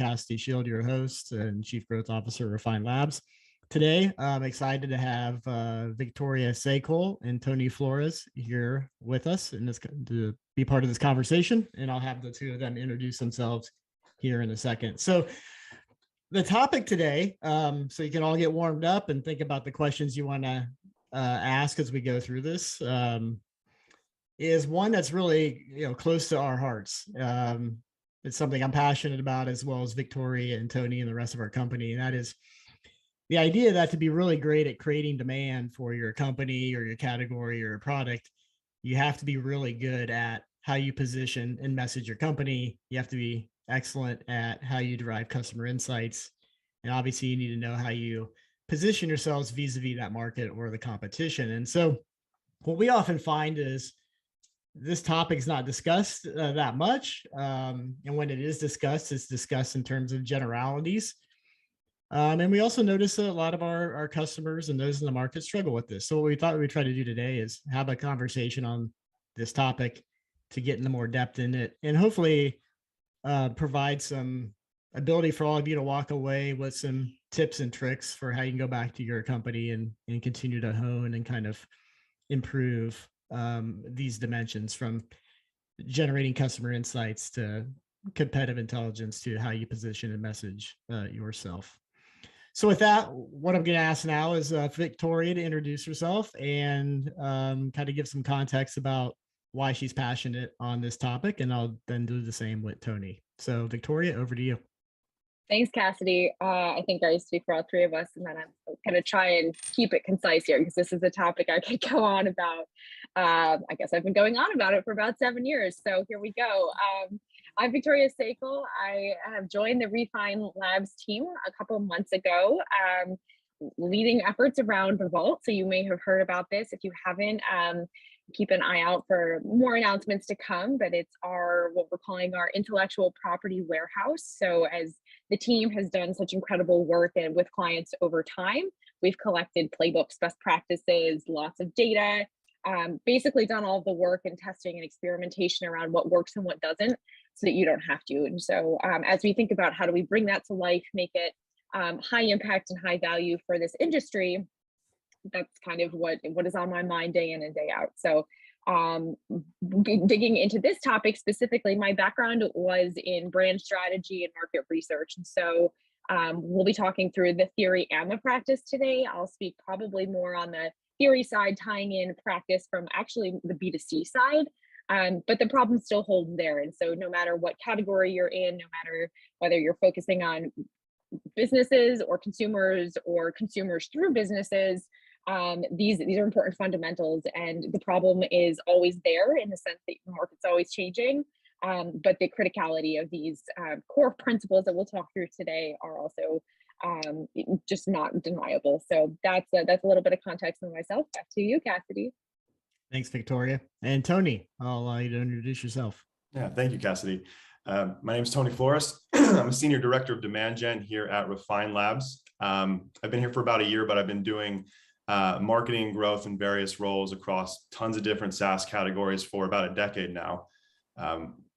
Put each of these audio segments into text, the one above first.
Cassidy Shield, your host and Chief Growth Officer of Refine Labs. Today, I'm excited to have Victoria Sekel and Tony Flores here with us in this to be part of this conversation, and I'll have the two of them introduce themselves here in a second. So the topic today, so you can all get warmed up and think about the questions you want to ask as we go through this, is one that's really close to our hearts. It's something I'm passionate about, as well as Victoria and Tony and the rest of our company, and that is the idea that to be really great at creating demand for your company or your category or your product, you have to be really good at how you position and message your company. You have to be excellent at how you derive customer insights. And obviously you need to know how you position yourselves vis-a-vis that market or the competition. And so what we often find is this topic is not discussed that much. And when it is discussed, it's discussed in terms of generalities. And we also notice that a lot of our customers and those in the market struggle with this. So what we thought we'd try to do today is have a conversation on this topic to get into more depth in it, and hopefully provide some ability for all of you to walk away with some tips and tricks for how you can go back to your company and continue to hone and kind of improve these dimensions, from generating customer insights to competitive intelligence to how you position and message yourself. So with that, what I'm going to ask now is Victoria to introduce herself and kind of give some context about why she's passionate on this topic, and I'll then do the same with Tony. So Victoria, over to you. Thanks, Cassidy. I think I speak for all three of us, and then I'm going to try and keep it concise here because this is a topic I could go on about. I guess I've been going on about it for about 7 years, so here we go. I'm Victoria Sekel. I have joined the Refine Labs team a couple of months ago, leading efforts around Vault. So you may have heard about this. If you haven't, keep an eye out for more announcements to come, but it's what we're calling our intellectual property warehouse. So as the team has done such incredible work and with clients over time, we've collected playbooks, best practices, lots of data, basically done all of the work and testing and experimentation around what works and what doesn't, so that you don't have to. And so as we think about how do we bring that to life, make it high impact and high value for this industry, that's kind of what is on my mind day in and day out. So digging into this topic specifically, my background was in brand strategy and market research. And so we'll be talking through the theory and the practice today. I'll speak probably more on the theory side, tying in practice from actually the B2C side. But the problems still hold there. And so no matter what category you're in, no matter whether you're focusing on businesses or consumers through businesses, these are important fundamentals, and the problem is always there in the sense that the market's always changing, but the criticality of these core principles that we'll talk through today are also just not deniable. So that's a little bit of context on myself. Back to you, Cassidy. Thanks, Victoria. And Tony, I'll allow you to introduce yourself. Yeah, thank you, Cassidy. My name is Tony Flores. I'm a Senior Director of Demand Gen here at Refine Labs. I've been here for about a year, but I've been doing marketing growth in various roles across tons of different SaaS categories for about a decade now,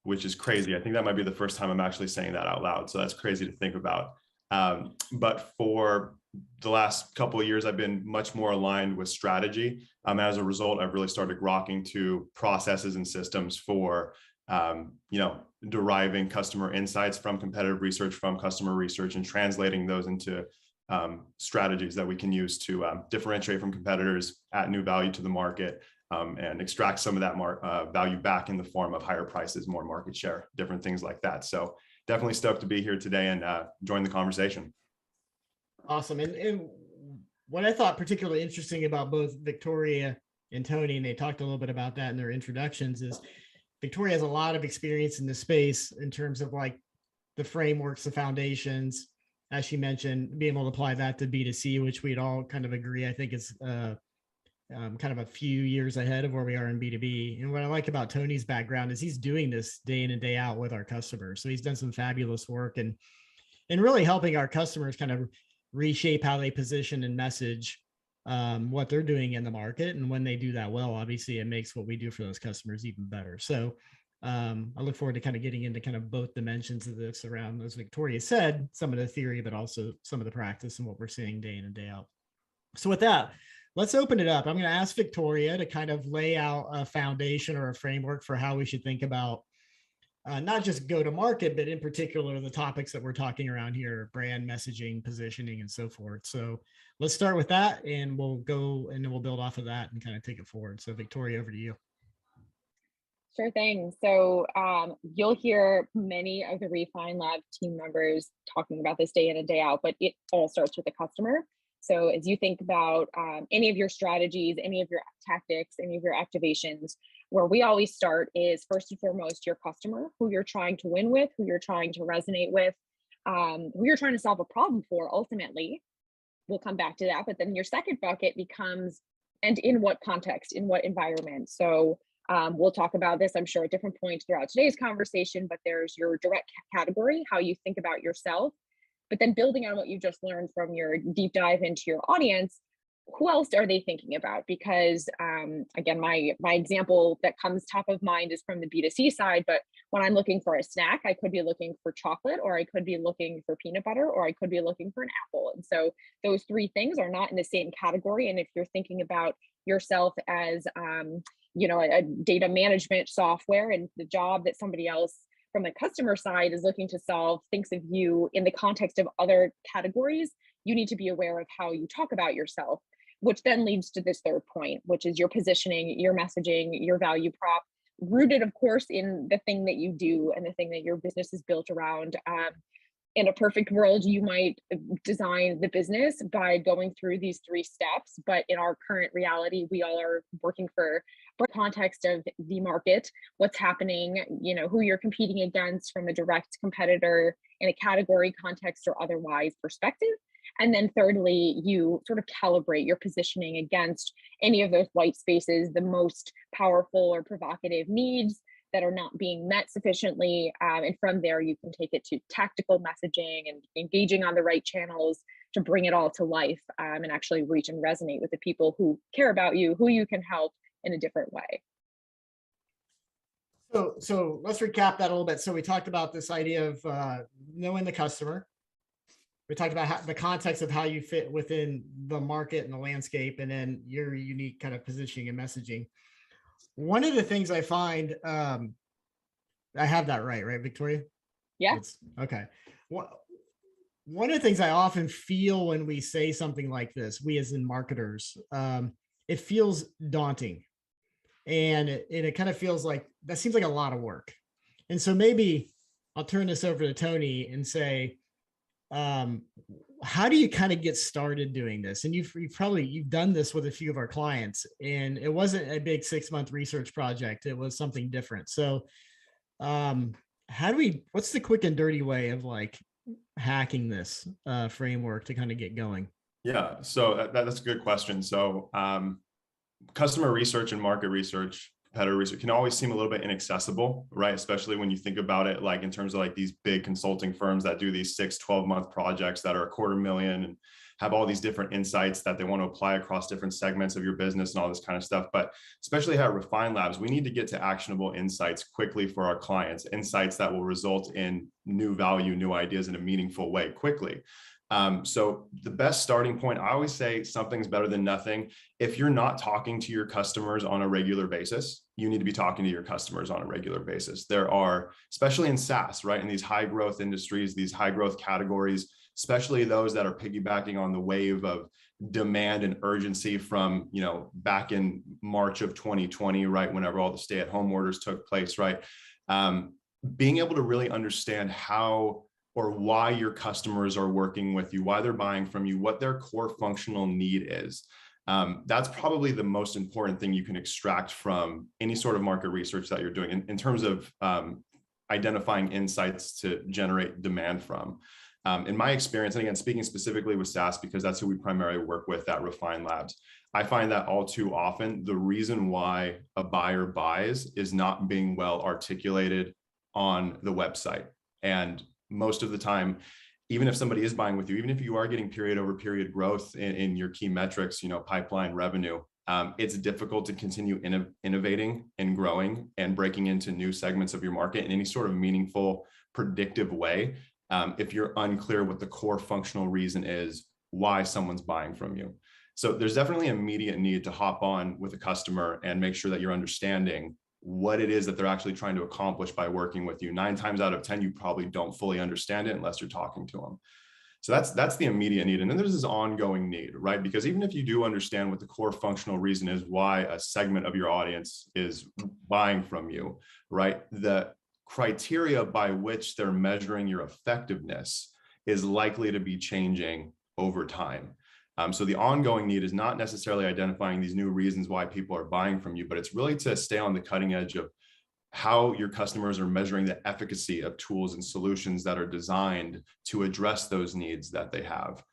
which is crazy. I think that might be the first time I'm actually saying that out loud. So that's crazy to think about. But for the last couple of years, I've been much more aligned with strategy. As a result, I've really started grokking to processes and systems for deriving customer insights from competitive research, from customer research, and translating those into strategies that we can use to differentiate from competitors, add new value to the market, and extract some of that value back in the form of higher prices, more market share, different things like that. So definitely stoked to be here today and join the conversation. Awesome. And what I thought particularly interesting about both Victoria and Tony, and they talked a little bit about that in their introductions, is Victoria has a lot of experience in this space in terms of like the frameworks, the foundations, as she mentioned, being able to apply that to B2C, which we'd all kind of agree, I think is kind of a few years ahead of where we are in B2B. And what I like about Tony's background is he's doing this day in and day out with our customers. So he's done some fabulous work and really helping our customers kind of reshape how they position and message what they're doing in the market. And when they do that well, obviously it makes what we do for those customers even better. So I look forward to kind of getting into kind of both dimensions of this around, as Victoria said, some of the theory, but also some of the practice and what we're seeing day in and day out. So with that, let's open it up. I'm going to ask Victoria to kind of lay out a foundation or a framework for how we should think about not just go to market, but in particular, the topics that we're talking around here, brand messaging, positioning, and so forth. So let's start with that, and we'll go and then we'll build off of that and kind of take it forward. So Victoria, over to you. Sure thing. So you'll hear many of the Refine Lab team members talking about this day in and day out, but it all starts with the customer. So as you think about any of your strategies, any of your tactics, any of your activations, where we always start is first and foremost your customer, who you're trying to win with, who you're trying to resonate with, who you're trying to solve a problem for ultimately. We'll come back to that. But then your second bucket becomes, and in what context, in what environment? So we'll talk about this, I'm sure, at different points throughout today's conversation, but there's your direct category, how you think about yourself. But then building on what you just learned from your deep dive into your audience, who else are they thinking about? Because again, my example that comes top of mind is from the B2C side, but when I'm looking for a snack, I could be looking for chocolate, or I could be looking for peanut butter, or I could be looking for an apple. And so those three things are not in the same category. And if you're thinking about yourself as a data management software, and the job that somebody else from the customer side is looking to solve thinks of you in the context of other categories, you need to be aware of how you talk about yourself, which then leads to this third point, which is your positioning, your messaging, your value prop, rooted, of course, in the thing that you do and the thing that your business is built around. In a perfect world, you might design the business by going through these three steps, but in our current reality, we all are working for context of the market, what's happening, who you're competing against from a direct competitor in a category context or otherwise perspective. And then thirdly, you sort of calibrate your positioning against any of those white spaces, the most powerful or provocative needs that are not being met sufficiently. And from there, you can take it to tactical messaging and engaging on the right channels to bring it all to life and actually reach and resonate with the people who care about you, who you can help in a different way. So let's recap that a little bit. So we talked about this idea of knowing the customer. We talked about the context of how you fit within the market and the landscape, and then your unique kind of positioning and messaging. One of the things I find, I have that right, Victoria? Yeah. Okay. One of the things I often feel when we say something like this, we as in marketers, it feels daunting. And it kind of feels like that seems like a lot of work. And so maybe I'll turn this over to Tony and say, how do you kind of get started doing this? And you've done this with a few of our clients, and it wasn't a big 6-month research project. It was something different. So what's the quick and dirty way of like hacking this framework to kind of get going? Yeah, so that's a good question. So customer research and market research, competitor research can always seem a little bit inaccessible, right? Especially when you think about it, like in terms of like these big consulting firms that do these 6-12-month projects that are $250,000 and have all these different insights that they want to apply across different segments of your business and all this kind of stuff. But especially at Refine Labs, we need to get to actionable insights quickly for our clients, insights that will result in new value, new ideas in a meaningful way quickly. So the best starting point, I always say something's better than nothing. If you're not talking to your customers on a regular basis, you need to be talking to your customers on a regular basis. There are, especially in SaaS, right? In these high growth industries, these high growth categories, especially those that are piggybacking on the wave of demand and urgency from, back in March of 2020, right? Whenever all the stay-at-home orders took place, right? Being able to really understand how or why your customers are working with you, why they're buying from you, what their core functional need is. That's probably the most important thing you can extract from any sort of market research that you're doing in terms of identifying insights to generate demand from. In my experience, and again, speaking specifically with SaaS, because that's who we primarily work with at Refine Labs, I find that all too often, the reason why a buyer buys is not being well articulated on the website. And most of the time, even if somebody is buying with you, even if you are getting period over period growth in your key metrics, pipeline revenue, it's difficult to continue innovating and growing and breaking into new segments of your market in any sort of meaningful, predictive way if you're unclear what the core functional reason is why someone's buying from you. So there's definitely immediate need to hop on with a customer and make sure that you're understanding what it is that they're actually trying to accomplish by working with you. 9 times out of 10, you probably don't fully understand it unless you're talking to them. So that's the immediate need. And then there's this ongoing need, right? Because even if you do understand what the core functional reason is why a segment of your audience is buying from you, right? The criteria by which they're measuring your effectiveness is likely to be changing over time. So the ongoing need is not necessarily identifying these new reasons why people are buying from you, but it's really to stay on the cutting edge of how your customers are measuring the efficacy of tools and solutions that are designed to address those needs that they have.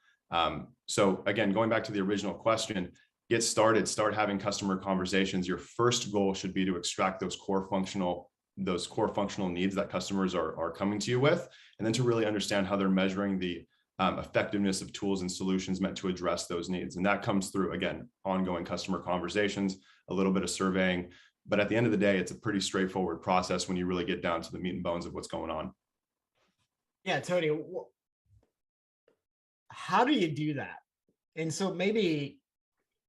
So again, going back to the original question, get started, start having customer conversations. Your first goal should be to extract those core functional needs that customers are coming to you with, and then to really understand how they're measuring the effectiveness of tools and solutions meant to address those needs. And that comes through, again, ongoing customer conversations, a little bit of surveying. But at the end of the day, it's a pretty straightforward process when you really get down to the meat and bones of what's going on. Yeah, Tony, how do you do that? And so maybe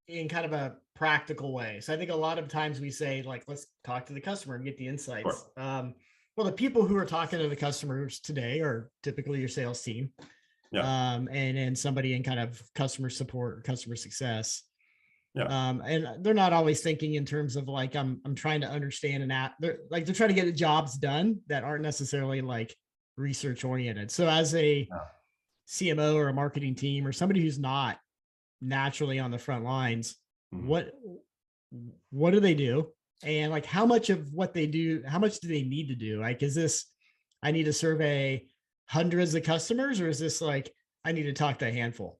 in kind of a practical way. So I think a lot of times we say, like, let's talk to the customer and get the insights. Sure. Well, the people who are talking to the customers today are typically your sales team. Yeah. And somebody in kind of customer support or customer success. Yeah. And they're not always thinking in terms of like, I'm trying to understand they're trying to get the jobs done that aren't necessarily like research oriented. So as a CMO or a marketing team or somebody who's not naturally on the front lines, what do they do? And like, how much of what they do, how much do they need to do? Like, is this, I need to survey hundreds of customers, or is this like, I need to talk to a handful?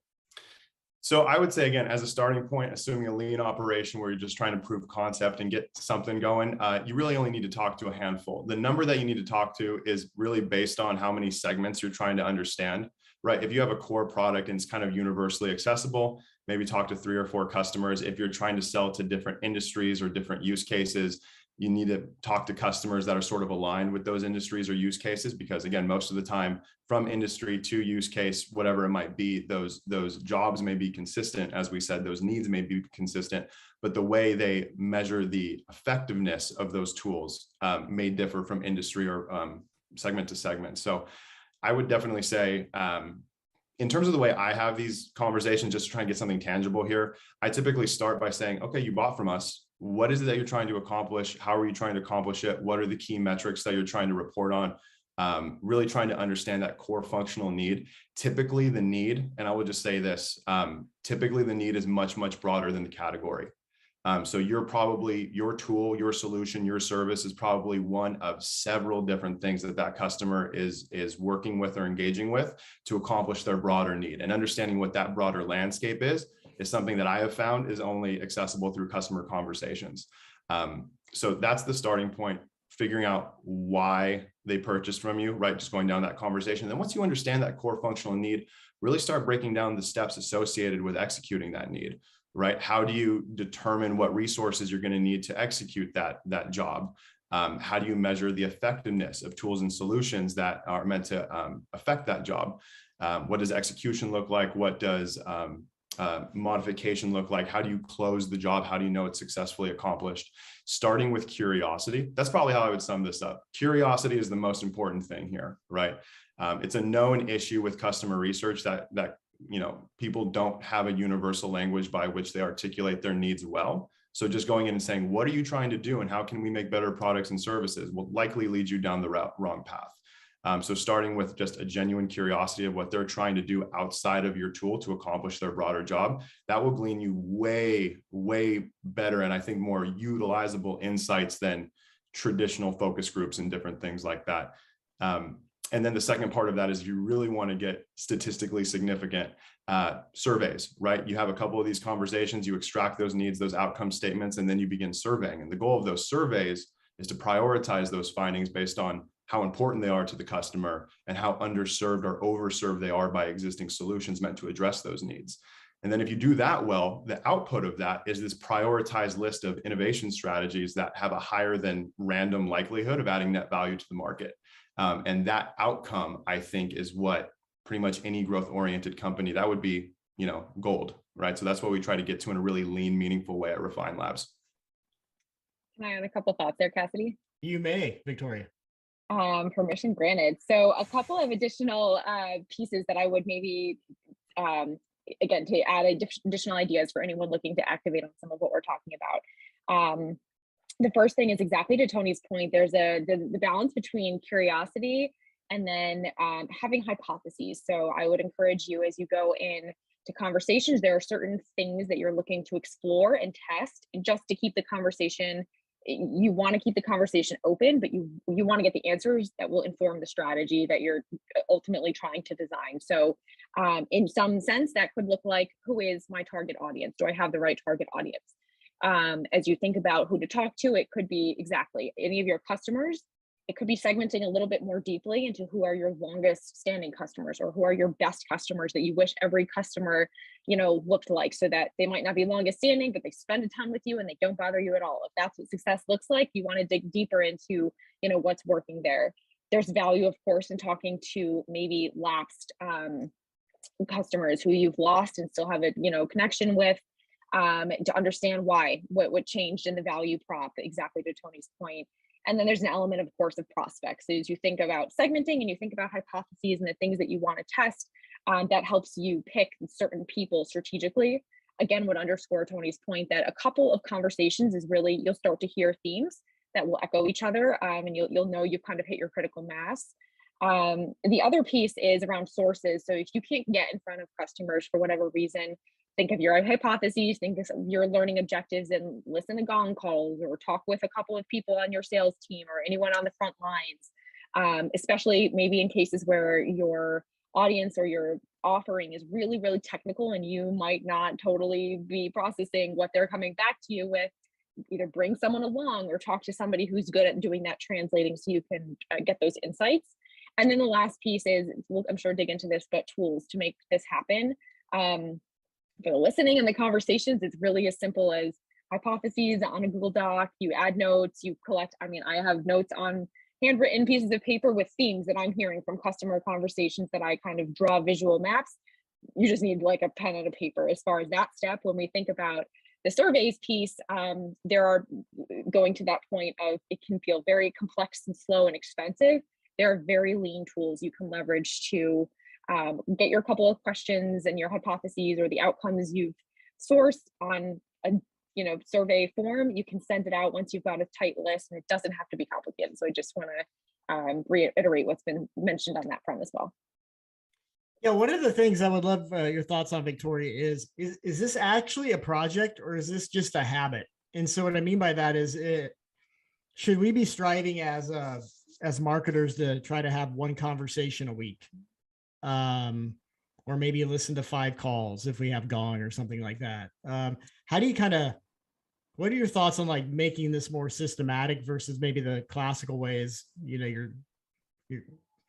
So I would say, again, as a starting point, assuming a lean operation where you're just trying to prove concept and get something going, you really only need to talk to a handful. The number that you need to talk to is really based on how many segments you're trying to understand, right? If you have a core product and it's kind of universally accessible, maybe talk to 3 or 4 customers. If you're trying to sell to different industries or different use cases, you need to talk to customers that are sort of aligned with those industries or use cases, because again, most of the time from industry to use case, whatever it might be, those jobs may be consistent. As we said, those needs may be consistent, but the way they measure the effectiveness of those tools may differ from industry or segment to segment. So I would definitely say, in terms of the way I have these conversations, just to try and get something tangible here, I typically start by saying, okay, you bought from us. What is it that you're trying to accomplish? How are you trying to accomplish it? What are the key metrics that you're trying to report on? Really trying to understand that core functional need. Typically the need, and I will just say this, typically the need is much, much broader than the category. So your tool, your solution, your service is probably one of several different things that customer is working with or engaging with to accomplish their broader need. And understanding what that broader landscape is something that I have found is only accessible through customer conversations. So that's the starting point, figuring out why they purchased from you, right? Just going down that conversation. Then once you understand that core functional need, really start breaking down the steps associated with executing that need, right? How do you determine what resources you're going to need to execute that job? How do you measure the effectiveness of tools and solutions that are meant to affect that job? What does execution look like? What does modification look like? How do you close the job? How do you know it's successfully accomplished? Starting with curiosity. That's probably how I would sum this up. Curiosity is the most important thing here, right? It's a known issue with customer research that people don't have a universal language by which they articulate their needs well. So just going in and saying, what are you trying to do and how can we make better products and services will likely lead you down the wrong path. So starting with just a genuine curiosity of what they're trying to do outside of your tool to accomplish their broader job, that will glean you way, way better and I think more utilizable insights than traditional focus groups and different things like that. And then the second part of that is you really want to get statistically significant surveys, right? You have a couple of these conversations, you extract those needs, those outcome statements, and then you begin surveying. And the goal of those surveys is to prioritize those findings based on how important they are to the customer and how underserved or overserved they are by existing solutions meant to address those needs. And then if you do that well, the output of that is this prioritized list of innovation strategies that have a higher than random likelihood of adding net value to the market. And that outcome, I think, is what pretty much any growth-oriented company, that would be, gold, right? So that's what we try to get to in a really lean, meaningful way at Refine Labs. Can I add a couple thoughts there, Cassidy? You may, Victoria. Permission granted. So a couple of additional pieces that I would maybe, again, to add additional ideas for anyone looking to activate on some of what we're talking about. The first thing is exactly to Tony's point, there's the balance between curiosity and then having hypotheses. So I would encourage you, as you go in to conversations, there are certain things that you're looking to explore and test just to keep the conversation. You want to keep the conversation open, but you want to get the answers that will inform the strategy that you're ultimately trying to design. So in some sense, that could look like, who is my target audience? Do I have the right target audience? As you think about who to talk to, it could be exactly any of your customers. It could be segmenting a little bit more deeply into who are your longest standing customers, or who are your best customers that you wish every customer, looked like, so that they might not be longest standing, but they spend a ton with you and they don't bother you at all. If that's what success looks like, you want to dig deeper into, what's working there. There's value, of course, in talking to maybe lapsed customers who you've lost and still have a, connection with, to understand why, what changed in the value prop, exactly to Tony's point. And then there's an element, of course, of prospects. So as you think about segmenting and you think about hypotheses and the things that you want to test, that helps you pick certain people strategically. Again, would underscore Tony's point that a couple of conversations is really, you'll start to hear themes that will echo each other, and you'll know you've kind of hit your critical mass. The other piece is around sources. So if you can't get in front of customers for whatever reason, think of your hypotheses, think of your learning objectives, and listen to gong calls, or talk with a couple of people on your sales team or anyone on the front lines, especially maybe in cases where your audience or your offering is really, really technical and you might not totally be processing what they're coming back to you with. Either bring someone along or talk to somebody who's good at doing that translating, so you can get those insights. And then the last piece is, we'll, I'm sure, dig into this, but tools to make this happen. For the listening and the conversations, it's really as simple as hypotheses on a Google Doc. You add notes, you collect. I mean, I have notes on handwritten pieces of paper with themes that I'm hearing from customer conversations that I kind of draw visual maps. You just need like a pen and a paper as far as that step. When we think about the surveys piece, there are, going to that point of, it can feel very complex and slow and expensive. There are very lean tools you can leverage to get your couple of questions and your hypotheses or the outcomes you've sourced on a survey form. You can send it out once you've got a tight list, and it doesn't have to be complicated. So I just want to reiterate what's been mentioned on that front as well. Yeah, one of the things I would love your thoughts on, Victoria, is this actually a project, or is this just a habit? And so what I mean by that is, should we be striving as marketers to try to have one conversation a week? Or maybe listen to 5 calls if we have Gong or something like that. How do you what are your thoughts on like making this more systematic versus maybe the classical ways? You're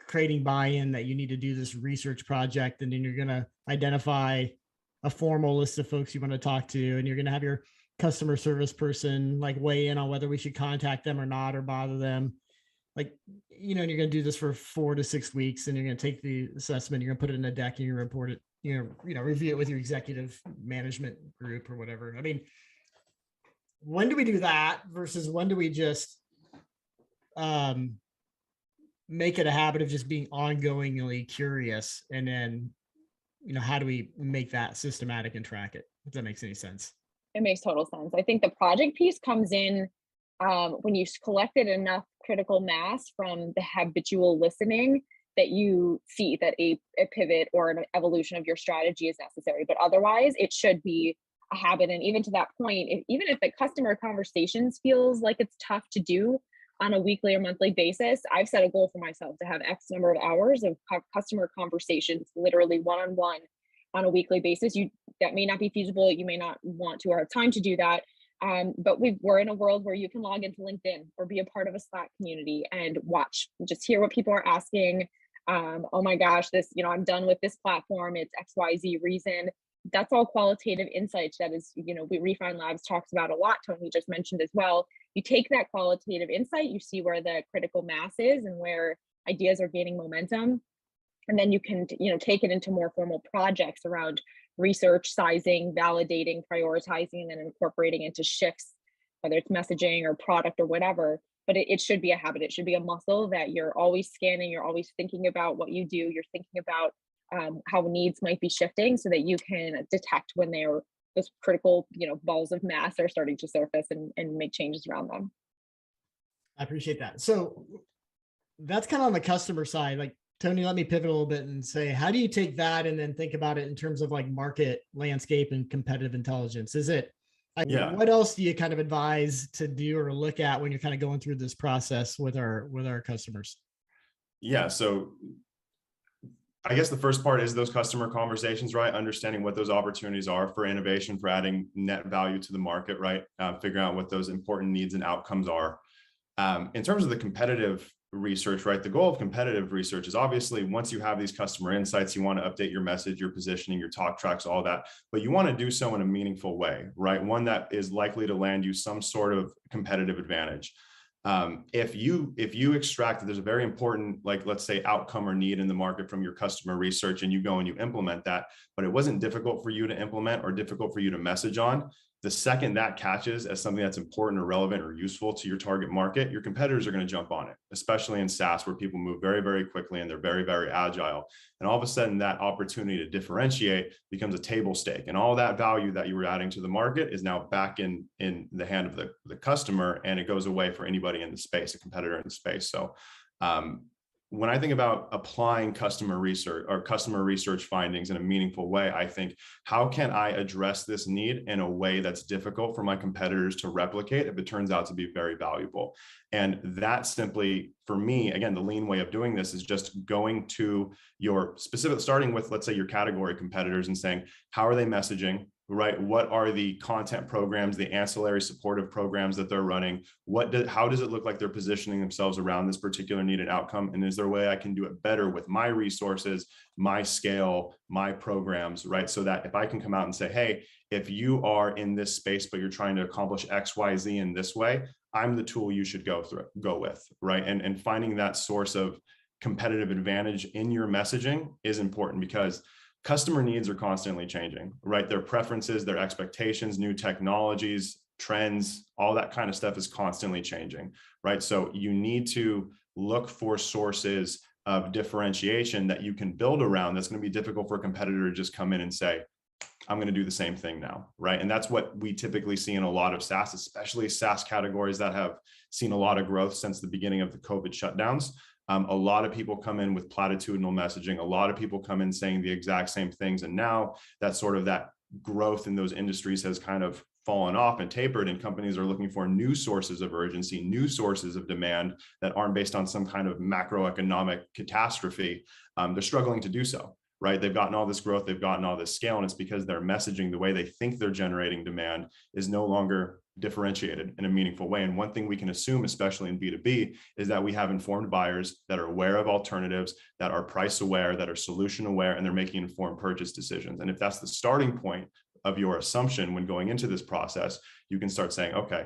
creating buy-in that you need to do this research project, and then you're going to identify a formal list of folks you want to talk to, and you're going to have your customer service person like weigh in on whether we should contact them or not, or bother them. Like, and you're going to do this for 4 to 6 weeks, and you're going to take the assessment, you're going to put it in a deck, and you report it, review it with your executive management group or whatever. I mean, when do we do that versus when do we just make it a habit of just being ongoingly curious? And then, how do we make that systematic and track it? If that makes any sense. It makes total sense. I think the project piece comes in when you've collected enough critical mass from the habitual listening that you see that a pivot or an evolution of your strategy is necessary. But otherwise, it should be a habit. And even to that point, even if the customer conversations feels like it's tough to do on a weekly or monthly basis, I've set a goal for myself to have X number of hours of customer conversations, literally one-on-one on a weekly basis. That may not be feasible. You may not want to or have time to do that. But we're in a world where you can log into LinkedIn or be a part of a Slack community and watch, just hear what people are asking. Oh my gosh, this, I'm done with this platform. It's XYZ reason. that's all qualitative insights. That is, we Refine Labs talks about a lot. Tony just mentioned as well. You take that qualitative insight, you see where the critical mass is and where ideas are gaining momentum, and then you can take it into more formal projects around research, sizing, validating, prioritizing, and then incorporating into shifts, whether it's messaging or product or whatever. But it should be a habit. It should be a muscle that you're always scanning, you're always thinking about what you do, you're thinking about how needs might be shifting, so that you can detect when those critical balls of mass are starting to surface, and make changes around them. I appreciate that. So that's kind of on the customer side. Like, Tony, let me pivot a little bit and say, how do you take that and then think about it in terms of like market landscape and competitive intelligence? Is it, what else do you kind of advise to do or look at when you're kind of going through this process with our customers? Yeah. So I guess the first part is those customer conversations, right? Understanding what those opportunities are for innovation, for adding net value to the market, right? Figuring out what those important needs and outcomes are. In terms of the competitive research, right? The goal of competitive research is obviously, once you have these customer insights, you want to update your message, your positioning, your talk tracks, all that, but you want to do so in a meaningful way, right? One that is likely to land you some sort of competitive advantage. If you extract that there's a very important, like, let's say, outcome or need in the market from your customer research, and you go and you implement that, but it wasn't difficult for you to implement or difficult for you to message on, the second that catches as something that's important or relevant or useful to your target market, your competitors are going to jump on it, especially in SaaS, where people move very, very quickly and they're very, very agile. And all of a sudden, that opportunity to differentiate becomes a table stake. And all that value that you were adding to the market is now back in the hand of the customer, and it goes away for anybody in the space, a competitor in the space. So when I think about applying customer research findings in a meaningful way, I think, how can I address this need in a way that's difficult for my competitors to replicate if it turns out to be very valuable? And that simply, for me, again, the lean way of doing this is just going to your specific, starting with, let's say, your category competitors and saying, how are they messaging? Right? What are the content programs, the ancillary supportive programs that they're running? How does it look like they're positioning themselves around this particular needed outcome? And is there a way I can do it better with my resources, my scale, my programs, right? So that if I can come out and say, hey, if you are in this space, but you're trying to accomplish X, Y, Z in this way, I'm the tool you should go with, right? And finding that source of competitive advantage in your messaging is important, because customer needs are constantly changing, right? Their preferences, their expectations, new technologies, trends, all that kind of stuff is constantly changing, right? So you need to look for sources of differentiation that you can build around. That's going to be difficult for a competitor to just come in and say, I'm going to do the same thing now, right? And that's what we typically see in a lot of SaaS, especially SaaS categories that have seen a lot of growth since the beginning of the COVID shutdowns. A lot of people come in with platitudinal messaging. A lot of people come in saying the exact same things. And now that sort of that growth in those industries has kind of fallen off and tapered, and companies are looking for new sources of urgency, new sources of demand that aren't based on some kind of macroeconomic catastrophe. They're struggling to do so, right? They've gotten all this growth, they've gotten all this scale, and it's because their messaging, the way they think they're generating demand, is no longer differentiated in a meaningful way. And one thing we can assume, especially in B2B, is that we have informed buyers that are aware of alternatives, that are price aware, that are solution aware, and they're making informed purchase decisions. And if that's the starting point of your assumption when going into this process, you can start saying, okay,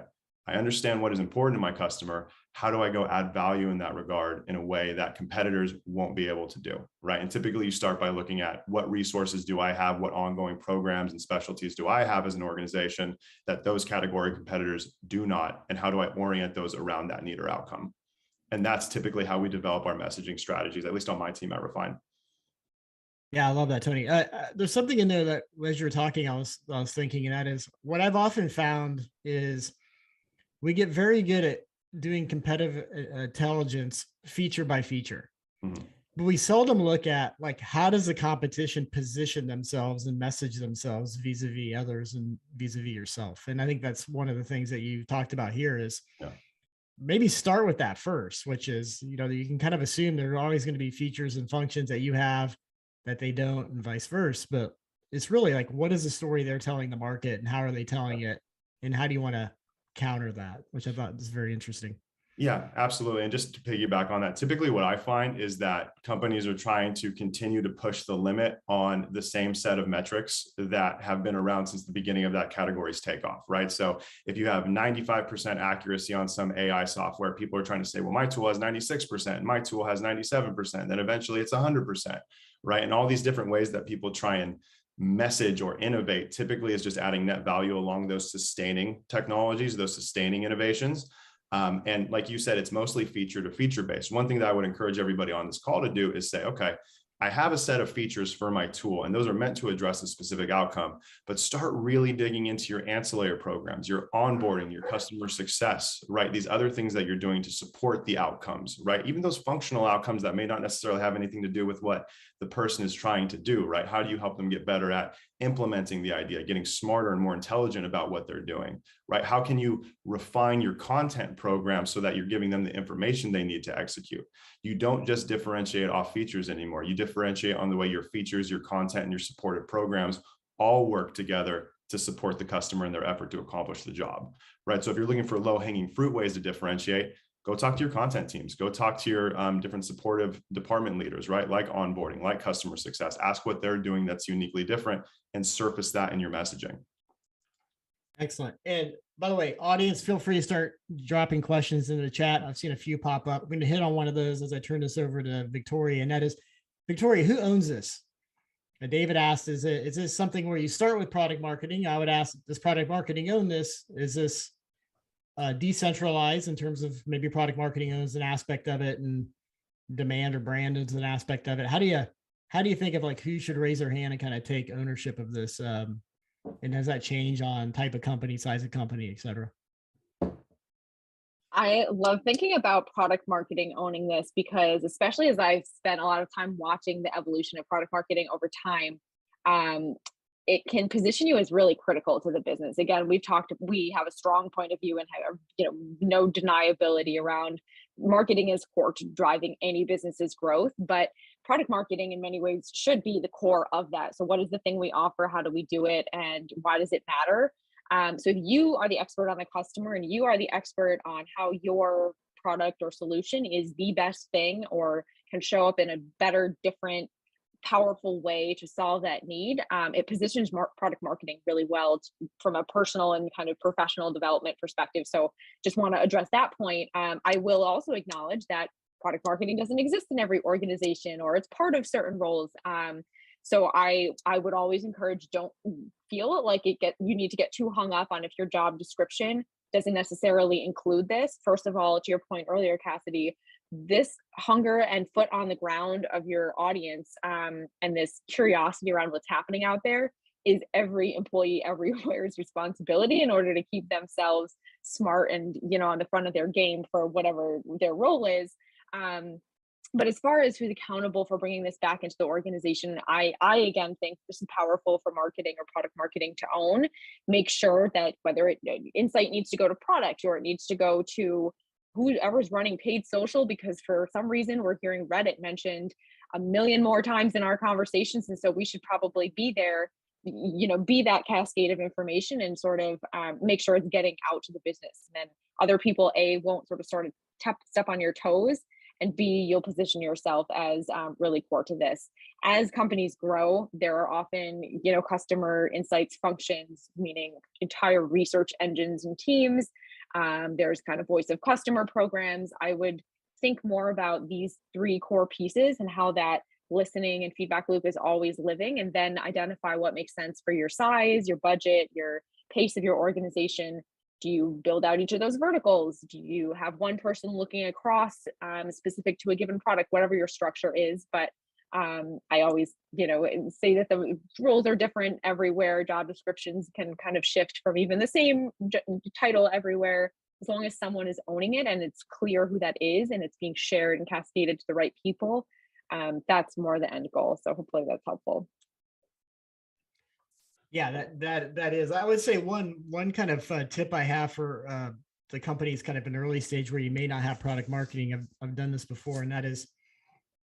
I understand what is important to my customer. How do I go add value in that regard in a way that competitors won't be able to do, right? And typically you start by looking at, what resources do I have? What ongoing programs and specialties do I have as an organization that those category competitors do not? And how do I orient those around that need or outcome? And that's typically how we develop our messaging strategies, at least on my team at Refine. Yeah, I love that, Tony. There's something in there that, as you're talking, I was thinking, and that is, what I've often found is we get very good at doing competitive intelligence feature by feature. Mm-hmm. But we seldom look at, like, how does the competition position themselves and message themselves vis-a-vis others and vis-a-vis yourself. And I think that's one of the things that you talked about here is maybe start with that first, which is, you can kind of assume there are always going to be features and functions that you have that they don't, and vice versa. But it's really like, what is the story they're telling the market, and how are they telling it, and how do you want to counter that, which I thought was very interesting. Yeah, absolutely. And just to piggyback on that, typically what I find is that companies are trying to continue to push the limit on the same set of metrics that have been around since the beginning of that category's takeoff, right? So if you have 95% accuracy on some AI software, people are trying to say, well, my tool has 96%, my tool has 97%, then eventually it's 100%, right? And all these different ways that people try and message or innovate typically is just adding net value along those sustaining technologies, those sustaining innovations. And like you said, it's mostly feature to feature based. One thing that I would encourage everybody on this call to do is say, okay, I have a set of features for my tool, and those are meant to address a specific outcome, but start really digging into your ancillary programs, your onboarding, your customer success, right? These other things that you're doing to support the outcomes, right? Even those functional outcomes that may not necessarily have anything to do with what the person is trying to do, right? How do you help them get better at implementing the idea, getting smarter and more intelligent about what they're doing, right? How can you refine your content program so that you're giving them the information they need to execute? You don't just differentiate off features anymore. You differentiate on the way your features, your content, and your supported programs all work together to support the customer in their effort to accomplish the job, right? So if you're looking for low-hanging fruit ways to differentiate, go talk to your content teams, go talk to your different supportive department leaders, right? Like onboarding, like customer success, ask what they're doing that's uniquely different and surface that in your messaging. Excellent. And by the way, audience, feel free to start dropping questions in the chat. I've seen a few pop up. I'm going to hit on one of those as I turn this over to Victoria, and that is, Victoria, who owns this? David asked, is this something where you start with product marketing? I would ask, does product marketing own this? Is this decentralized in terms of maybe product marketing owns an aspect of it and demand or brand is an aspect of it? How do you think of like who should raise their hand and kind of take ownership of this? And does that change on type of company, size of company, et cetera? I love thinking about product marketing owning this because, especially as I've spent a lot of time watching the evolution of product marketing over time, it can position you as really critical to the business. Again, we have a strong point of view and have, no deniability around marketing is core to driving any business's growth, but product marketing in many ways should be the core of that. So what is the thing we offer? How do we do it? And why does it matter? So if you are the expert on the customer and you are the expert on how your product or solution is the best thing or can show up in a better, different, powerful way to solve that need, it positions product marketing really well from a personal and kind of professional development perspective. So just want to address that point. I will also acknowledge that product marketing doesn't exist in every organization or it's part of certain roles. So I would always encourage, don't feel like you need to get too hung up on if your job description doesn't necessarily include this. First of all, to your point earlier, Cassidy, this hunger and foot on the ground of your audience and this curiosity around what's happening out there is every employee everywhere's responsibility in order to keep themselves smart and on the front of their game for whatever their role is. But as far as who's accountable for bringing this back into the organization, I again think this is powerful for marketing or product marketing to own. Make sure that whether insight needs to go to product or it needs to go to whoever's running paid social, because for some reason we're hearing Reddit mentioned a million more times in our conversations. And so we should probably be there, be that cascade of information and sort of make sure it's getting out to the business. And then other people, won't sort of step on your toes, and B, you'll position yourself as really core to this. As companies grow, there are often, customer insights functions, meaning entire research engines and teams. There's kind of voice of customer programs. I would think more about these three core pieces and how that listening and feedback loop is always living, and then identify what makes sense for your size, your budget, your pace of your organization. Do you build out each of those verticals? Do you have one person looking across specific to a given product, whatever your structure is? But I always, say that the roles are different everywhere. Job descriptions can kind of shift from even the same title everywhere. As long as someone is owning it and it's clear who that is and it's being shared and cascaded to the right people, that's more the end goal. So hopefully that's helpful. Yeah, that is. I would say one kind of tip I have for the companies kind of an early stage where you may not have product marketing. I've done this before, and that is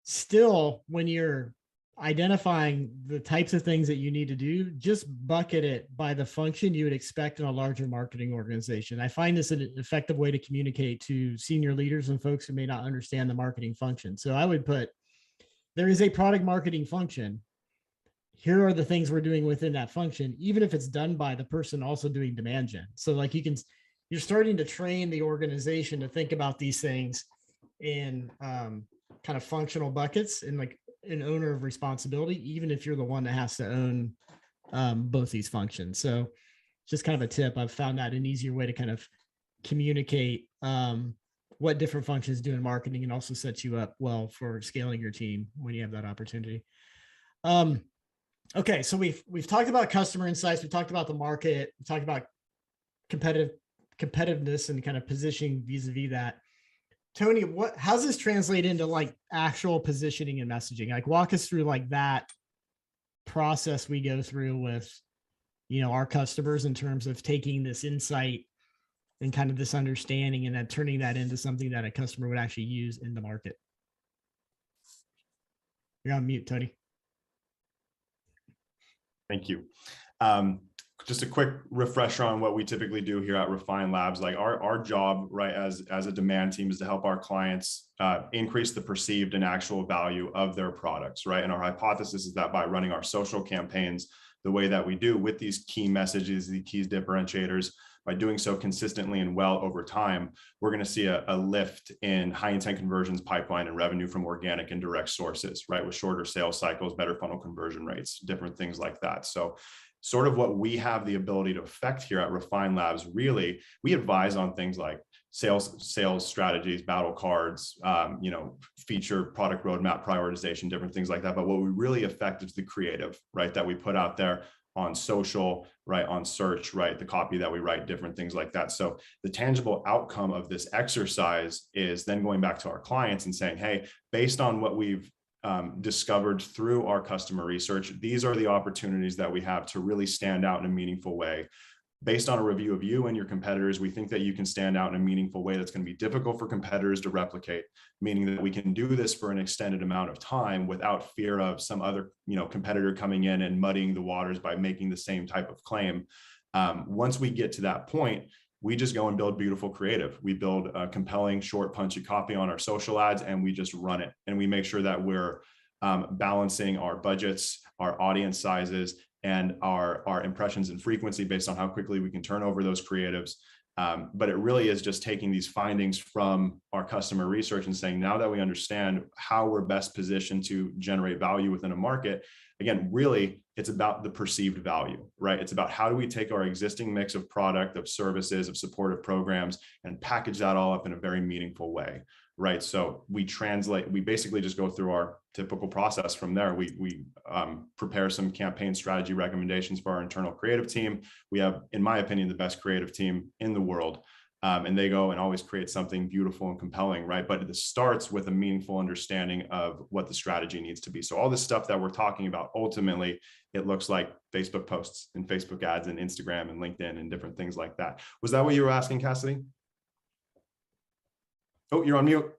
still when you're identifying the types of things that you need to do, just bucket it by the function you would expect in a larger marketing organization. I find this an effective way to communicate to senior leaders and folks who may not understand the marketing function. So I would put, there is a product marketing function. Here are the things we're doing within that function, even if it's done by the person also doing demand gen. So like you're starting to train the organization to think about these things in kind of functional buckets and like an owner of responsibility, even if you're the one that has to own both these functions. So just kind of a tip. I've found that an easier way to kind of communicate what different functions do in marketing, and also sets you up well for scaling your team when you have that opportunity. Okay, so we've talked about customer insights, we talked about the market, we talked about competitiveness and kind of positioning vis-a-vis that. Tony, how's this translate into like actual positioning and messaging? Like walk us through like that process we go through with, our customers in terms of taking this insight and kind of this understanding and then turning that into something that a customer would actually use in the market. You're on mute, Tony. Thank you. Just a quick refresher on what we typically do here at Refine Labs. Like our job, right, as a demand team is to help our clients increase the perceived and actual value of their products, right? And our hypothesis is that by running our social campaigns the way that we do with these key messages, the key differentiators, by doing so consistently and well over time, we're going to see a lift in high intent conversions, pipeline, and revenue from organic and direct sources, right? With shorter sales cycles, better funnel conversion rates, different things like that. So sort of what we have the ability to affect here at Refine Labs, really, we advise on things like sales strategies, battle cards, feature product roadmap prioritization, different things like that. But what we really affect is the creative, right, that we put out there on social, right, on search, right, the copy that we write, different things like that. So the tangible outcome of this exercise is then going back to our clients and saying, hey, based on what we've discovered through our customer research, these are the opportunities that we have to really stand out in a meaningful way. Based on a review of you and your competitors, we think that you can stand out in a meaningful way that's going to be difficult for competitors to replicate, meaning that we can do this for an extended amount of time without fear of some other, competitor coming in and muddying the waters by making the same type of claim. Once we get to that point, we just go and build beautiful creative. We build a compelling, short, punchy copy on our social ads, and we just run it. And we make sure that we're balancing our budgets, our audience sizes, and our impressions and frequency based on how quickly we can turn over those creatives. But it really is just taking these findings from our customer research and saying, now that we understand how we're best positioned to generate value within a market, again, really, it's about the perceived value, right? It's about how do we take our existing mix of product, of services, of supportive programs, and package that all up in a very meaningful way, right? So we basically just go through our typical process from there. We prepare some campaign strategy recommendations for our internal creative team. We have, in my opinion, the best creative team in the world. And they go and always create something beautiful and compelling, right? But it starts with a meaningful understanding of what the strategy needs to be. So all this stuff that we're talking about, ultimately, it looks like Facebook posts and Facebook ads and Instagram and LinkedIn and different things like that. Was that what you were asking, Cassidy? Oh, you're on mute.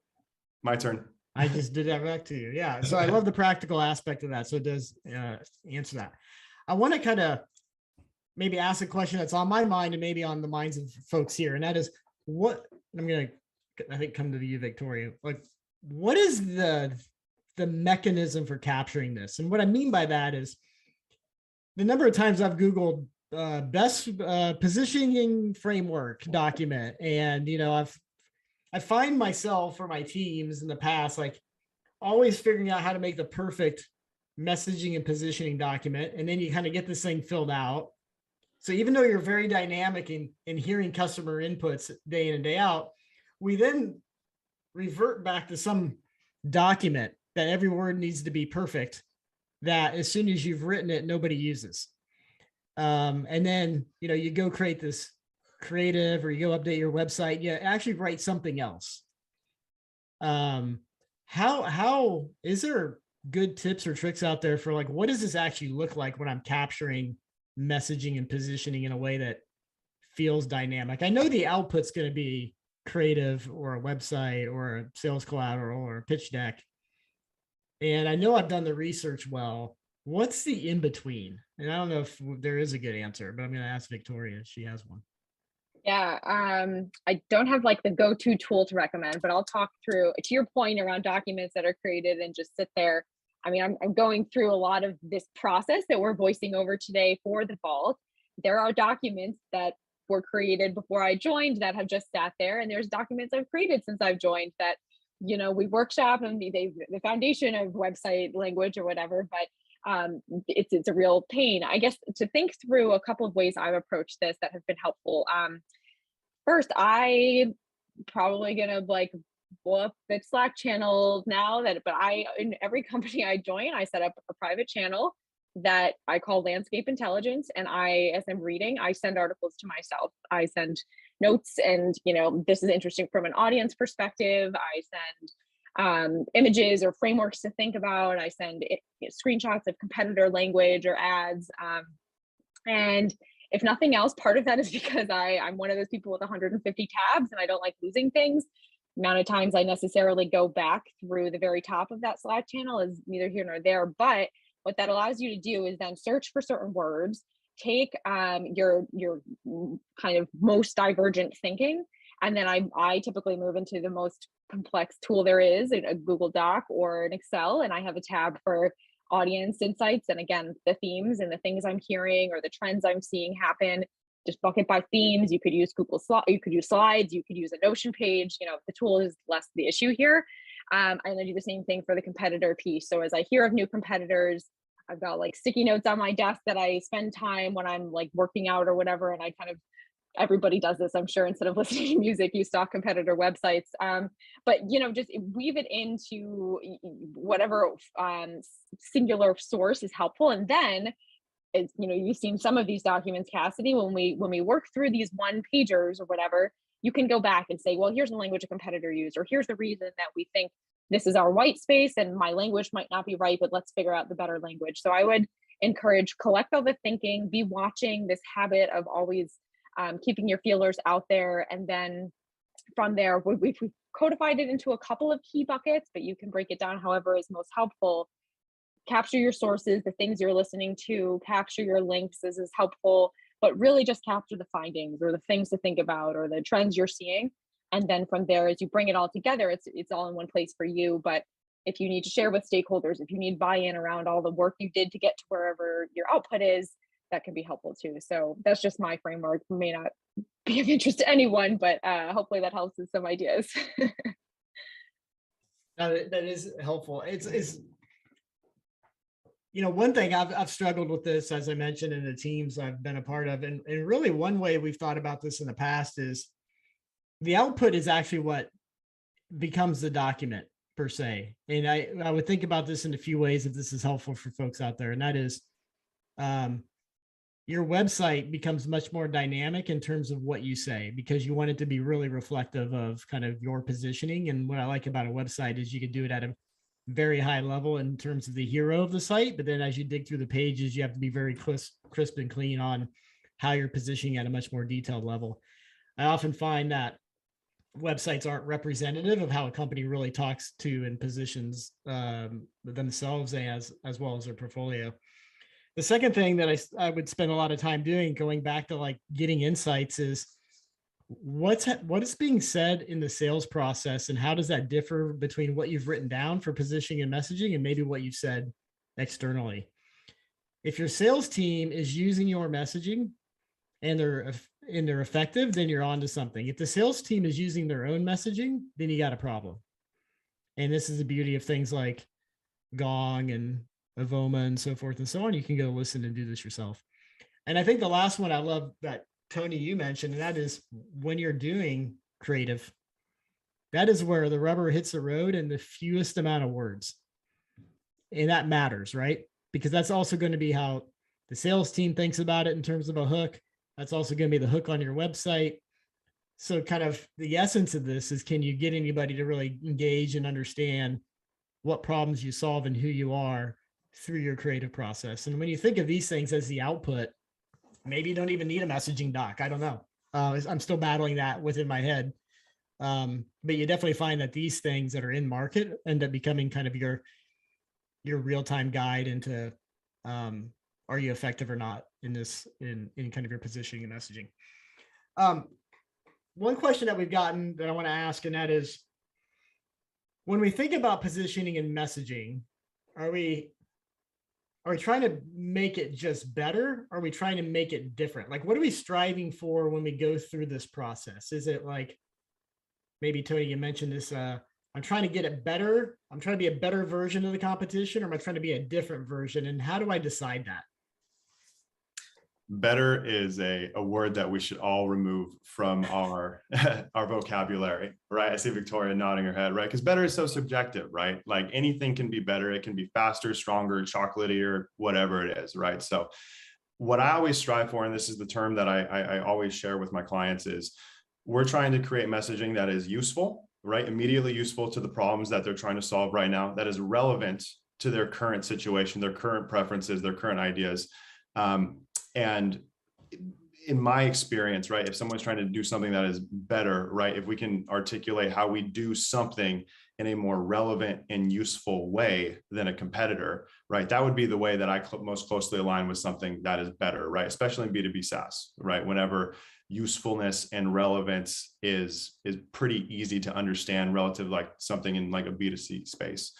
My turn. I just did that back to you. Yeah. So I love the practical aspect of that. So it does answer that. I want to kind of maybe ask a question that's on my mind and maybe on the minds of folks here. And that is I'm going to, I think, come to you, Victoria. Like, what is the mechanism for capturing this? And what I mean by that is the number of times I've Googled best positioning framework document. And, I find myself or my teams in the past, like always figuring out how to make the perfect messaging and positioning document. And then you kind of get this thing filled out. So even though you're very dynamic in hearing customer inputs day in and day out, we then revert back to some document that every word needs to be perfect, that as soon as you've written it, nobody uses. And then, you go create this creative, or you go update your website, you actually write something else. How is there good tips or tricks out there for like, what does this actually look like when I'm capturing messaging and positioning in a way that feels dynamic? I know the output's going to be creative or a website or a sales collateral or a pitch deck. And I know I've done the research well. What's the in between? And I don't know if there is a good answer, but I'm going to ask Victoria. She has one. Yeah, I don't have like the go-to tool to recommend, but I'll talk through to your point around documents that are created and just sit there. I mean, I'm going through a lot of this process that we're voicing over today for the vault. There are documents that were created before I joined that have just sat there, and there's documents I've created since I've joined that, we workshop and the foundation of website language or whatever, but it's a real pain. I guess to think through a couple of ways I've approached this that have been helpful. First, I probably gonna like blow up the Slack channel now but in every company I join, I set up a private channel that I call Landscape Intelligence. And as I'm reading, I send articles to myself. I send notes and, this is interesting from an audience perspective. I send images or frameworks to think about. I send screenshots of competitor language or ads. And if nothing else, part of that is because I'm one of those people with 150 tabs and I don't like losing things. The amount of times I necessarily go back through the very top of that Slack channel is neither here nor there. But what that allows you to do is then search for certain words, take your kind of most divergent thinking, and then I typically move into the most complex tool there is, a Google Doc or an Excel, and I have a tab for audience insights. And again, the themes and the things I'm hearing or the trends I'm seeing happen, just bucket by themes. You could use you could use slides, you could use a Notion page. The tool is less the issue here. And I do the same thing for the competitor piece. So as I hear of new competitors, I've got like sticky notes on my desk that I spend time when I'm like working out or whatever. And everybody does this, I'm sure, instead of listening to music, you stalk competitor websites. But just weave it into whatever singular source is helpful. And then, you've seen some of these documents, Cassidy, when we work through these one pagers or whatever, you can go back and say, well, here's the language a competitor used, or here's the reason that we think this is our white space and my language might not be right, but let's figure out the better language. So I would encourage, collect all the thinking, be watching this habit of always keeping your feelers out there. And then from there, we've codified it into a couple of key buckets, but you can break it down however is most helpful. Capture your sources, the things you're listening to, capture your links. This is helpful, but really just capture the findings or the things to think about or the trends you're seeing. And then from there, as you bring it all together, it's all in one place for you. But if you need to share with stakeholders, if you need buy-in around all the work you did to get to wherever your output is, that can be helpful too. So that's just my framework. It may not be of interest to anyone, but hopefully that helps with some ideas. That is helpful. It's one thing I've struggled with this, as I mentioned, in the teams I've been a part of, and really one way we've thought about this in the past is the output is actually what becomes the document per se. And I would think about this in a few ways if this is helpful for folks out there. And that is your website becomes much more dynamic in terms of what you say, because you want it to be really reflective of kind of your positioning. And what I like about a website is you can do it at a very high level in terms of the hero of the site. But then as you dig through the pages, you have to be very crisp and clean on how you're positioning at a much more detailed level. I often find that websites aren't representative of how a company really talks to and positions themselves as well as their portfolio. The second thing that I would spend a lot of time doing, going back to like getting insights, is what is being said in the sales process and how does that differ between what you've written down for positioning and messaging and maybe what you've said externally. If your sales team is using your messaging and they're effective, then you're on to something. If the sales team is using their own messaging, then you got a problem. And this is the beauty of things like Gong and Avoma and so forth and so on. You can go listen and do this yourself. And I think the last one I love that Tony, you mentioned, and that is when you're doing creative, that is where the rubber hits the road and the fewest amount of words. And that matters, right? Because that's also going to be how the sales team thinks about it in terms of a hook. That's also going to be the hook on your website. So kind of the essence of this is, can you get anybody to really engage and understand what problems you solve and who you are through your creative process? And when you think of these things as the output, maybe you don't even need a messaging doc. I don't know. I'm still battling that within my head. But you definitely find that these things that are in market end up becoming kind of your your real-time guide into are you effective or not in kind of your positioning and messaging. One question that we've gotten that I want to ask, and that is, when we think about positioning and messaging, are we trying to make it just better? Or are we trying to make it different? Like, what are we striving for when we go through this process? Is it like, maybe Tony, you mentioned this, I'm trying to get it better. I'm trying to be a better version of the competition, or am I trying to be a different version? And how do I decide that? Better is a word that we should all remove from our our vocabulary, right? I see Victoria nodding her head, right? Because better is so subjective, right? Like anything can be better. It can be faster, stronger, chocolatier, whatever it is, right? So what I always strive for, and this is the term that I always share with my clients, is we're trying to create messaging that is useful, right? Immediately useful to the problems that they're trying to solve right now, that is relevant to their current situation, their current preferences, their current ideas. And in my experience, right, if someone's trying to do something that is better, right, if we can articulate how we do something in a more relevant and useful way than a competitor, right, that would be the way that I most closely align with something that is better, right, especially in B2B SaaS, right, whenever usefulness and relevance is pretty easy to understand relative to like something in like a B2C space.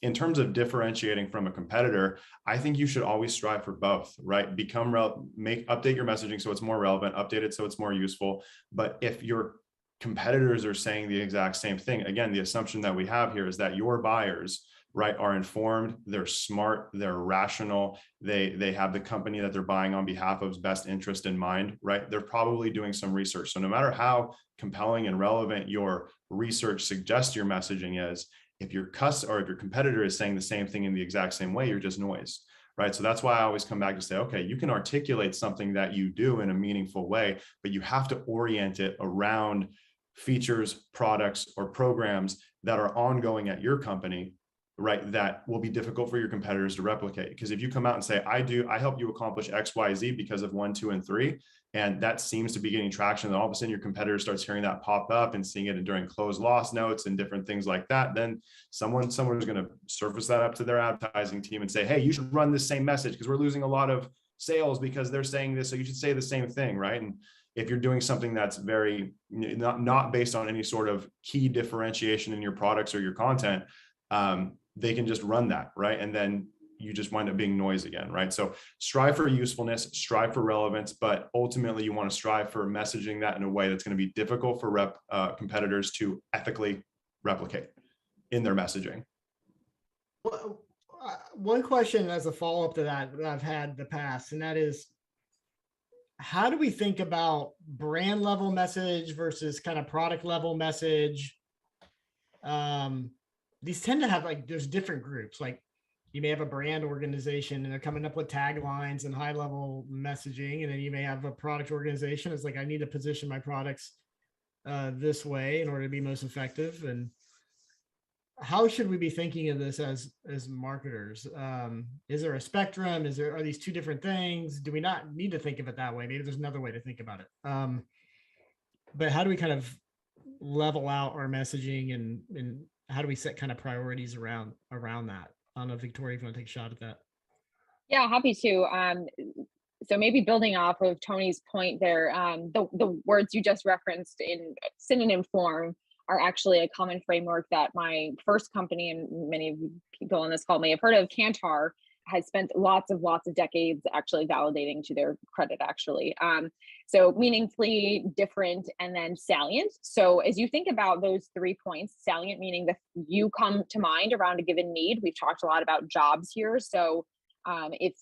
In terms of differentiating from a competitor, I think you should always strive for both, right? Update your messaging so it's more relevant, update it so it's more useful. But if your competitors are saying the exact same thing, again, the assumption that we have here is that your buyers, right, are informed, they're smart, they're rational, they have the company that they're buying on behalf of's best interest in mind, right? They're probably doing some research. So no matter how compelling and relevant your research suggests your messaging is, if your competitor is saying the same thing in the exact same way, you're just noise, right? So that's why I always come back to say, okay, you can articulate something that you do in a meaningful way, but you have to orient it around features, products, or programs that are ongoing at your company, right? That will be difficult for your competitors to replicate. Because if you come out and say, I help you accomplish X, Y, Z because of 1, 2, and 3, and that seems to be getting traction, then all of a sudden your competitor starts hearing that pop up and seeing it during closed loss notes and different things like that, then someone's going to surface that up to their advertising team and say, hey, you should run this same message because we're losing a lot of sales because they're saying this, so you should say the same thing, right? And if you're doing something that's very not based on any sort of key differentiation in your products or your content, they can just run that, right? And then you just wind up being noise again, right? So strive for usefulness, strive for relevance, but ultimately you want to strive for messaging that in a way that's going to be difficult for competitors to ethically replicate in their messaging. Well, one question as a follow-up to that I've had in the past, and that is, how do we think about brand level message versus kind of product level message? These tend to have there's different groups. Like you may have a brand organization and they're coming up with taglines and high level messaging. And then you may have a product organization. It's like, I need to position my products this way in order to be most effective. And how should we be thinking of this as marketers? Is there a spectrum? Are these two different things? Do we not need to think of it that way? Maybe there's another way to think about it. But how do we kind of level out our messaging and how do we set kind of priorities around that? I don't know, Victoria, if you want to take a shot at that. Yeah, happy to. So maybe building off of Tony's point there, the words you just referenced in synonym form are actually a common framework that my first company, and many of you people on this call may have heard of, Kantar, has spent lots of decades actually validating, to their credit actually. So meaningfully, different, and then salient. So as you think about those 3 points, salient meaning that you come to mind around a given need. We've talked a lot about jobs here. So if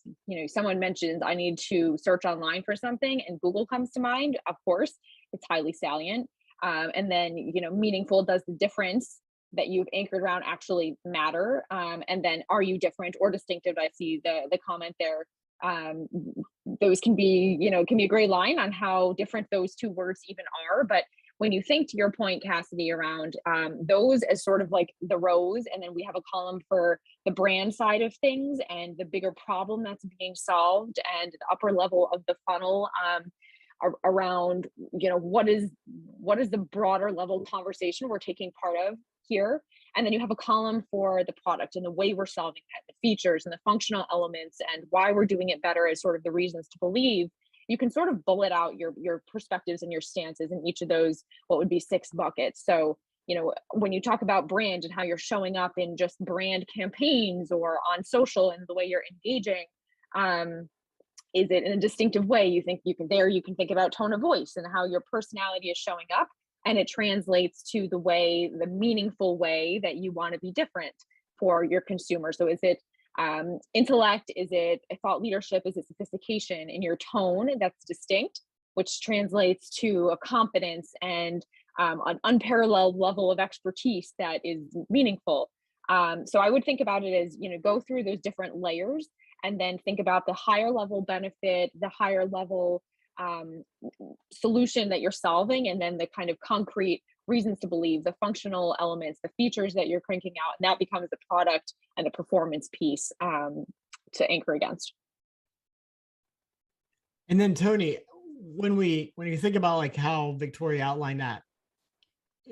someone mentions I need to search online for something and Google comes to mind, of course, it's highly salient. And then meaningful, does the difference that you've anchored around actually matter? And then are you different or distinctive? I see the comment there. Those can be, can be a gray line on how different those two words even are. But when you think, to your point, Cassidy, around those as sort of like the rows, and then we have a column for the brand side of things and the bigger problem that's being solved, and the upper level of the funnel around, what is the broader level conversation we're taking part of. here. And then you have a column for the product and the way we're solving that, the features and the functional elements and why we're doing it better as sort of the reasons to believe. You can sort of bullet out your perspectives and your stances in each of those, what would be 6 buckets. So, when you talk about brand and how you're showing up in just brand campaigns or on social and the way you're engaging, is it in a distinctive way? You think you can think about tone of voice and how your personality is showing up, and it translates to the meaningful way that you want to be different for your consumer. So is it intellect? Is it thought leadership? Is it sophistication in your tone that's distinct, which translates to a confidence and an unparalleled level of expertise that is meaningful? So I would think about it as, go through those different layers and then think about the higher level benefit, the higher level solution that you're solving, and then the kind of concrete reasons to believe, the functional elements, the features that you're cranking out, and that becomes the product and the performance piece to anchor against. And then Tony, when you think about like how Victoria outlined that,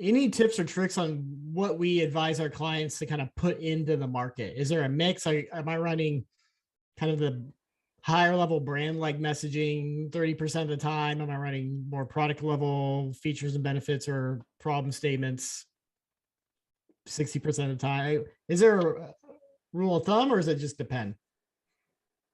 any tips or tricks on what we advise our clients to kind of put into the market? Is there a mix? Am I running kind of the higher level brand like messaging 30% of the time? Am I running more product level features and benefits or problem statements 60% of the time? Is there a rule of thumb, or does it just depend?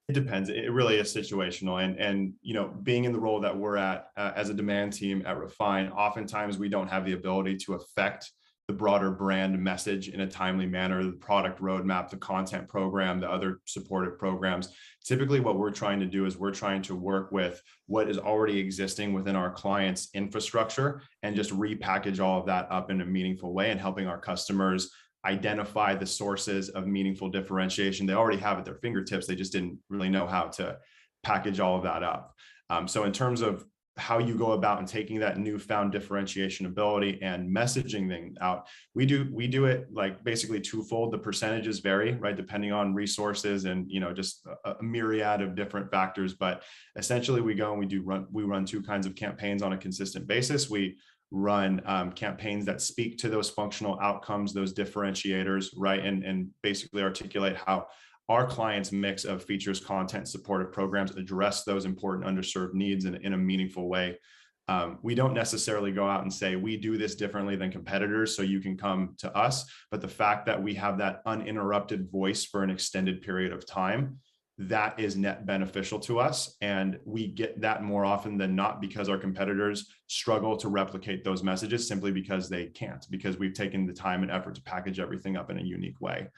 It depends. It really is situational. And being in the role that we're at as a demand team at Refine, oftentimes we don't have the ability to affect the broader brand message in a timely manner, the product roadmap, the content program, the other supportive programs. Typically what we're trying to do is we're trying to work with what is already existing within our clients' infrastructure and just repackage all of that up in a meaningful way and helping our customers identify the sources of meaningful differentiation. They already have at their fingertips. They just didn't really know how to package all of that up. So in terms of how you go about and taking that newfound differentiation ability and messaging things out, we do it like basically twofold. The percentages vary, right, depending on resources and just a myriad of different factors. But essentially, we go and we run 2 kinds of campaigns on a consistent basis. We run campaigns that speak to those functional outcomes, those differentiators, right, and basically articulate how our clients' mix of features, content, supportive programs address those important underserved needs in a meaningful way. We don't necessarily go out and say, we do this differently than competitors, so you can come to us. But the fact that we have that uninterrupted voice for an extended period of time, that is net beneficial to us. And we get that more often than not because our competitors struggle to replicate those messages simply because they can't, because we've taken the time and effort to package everything up in a unique way.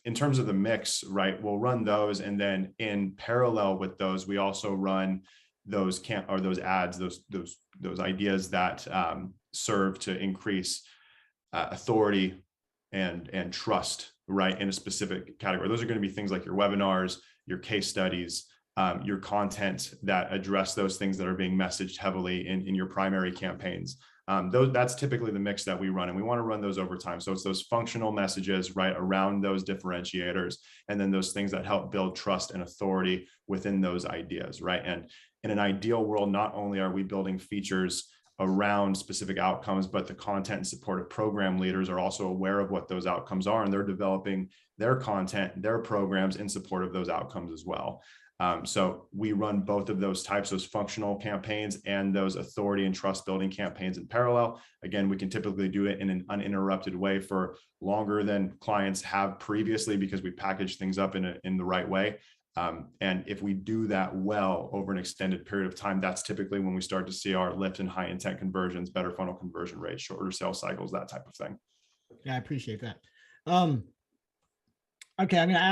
In terms of the mix, right, we'll run those, and then in parallel with those, we also run those ads, those ideas that serve to increase authority and trust, right, in a specific category. Those are going to be things like your webinars, your case studies, your content that address those things that are being messaged heavily in your primary campaigns. That's typically the mix that we run, and we want to run those over time. So it's those functional messages, right, around those differentiators, and then those things that help build trust and authority within those ideas, right? And in an ideal world, not only are we building features around specific outcomes, but the content and supportive program leaders are also aware of what those outcomes are, and they're developing their content, their programs in support of those outcomes as well. So we run both of those types, those functional campaigns and those authority and trust building campaigns in parallel. Again, we can typically do it in an uninterrupted way for longer than clients have previously because we package things up in the right way. And if we do that well over an extended period of time, that's typically when we start to see our lift in high intent conversions, better funnel conversion rates, shorter sales cycles, that type of thing. Yeah, I appreciate that. Okay, I'm going to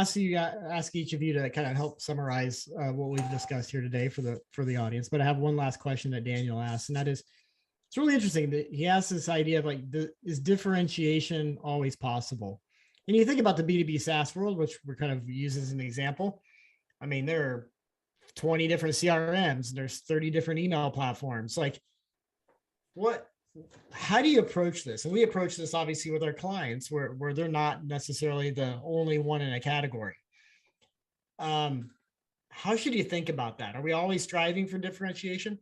ask each of you to kind of help summarize what we've discussed here today for the audience. But I have one last question that Daniel asked, and that is, it's really interesting that he asked this idea of like, is differentiation always possible? And you think about the B2B SaaS world, which we're kind of using as an example. I mean, there are 20 different CRMs, there's 30 different email platforms. Like, how do you approach this? And we approach this obviously with our clients where they're not necessarily the only one in a category. How should you think about that? Are we always striving for differentiation?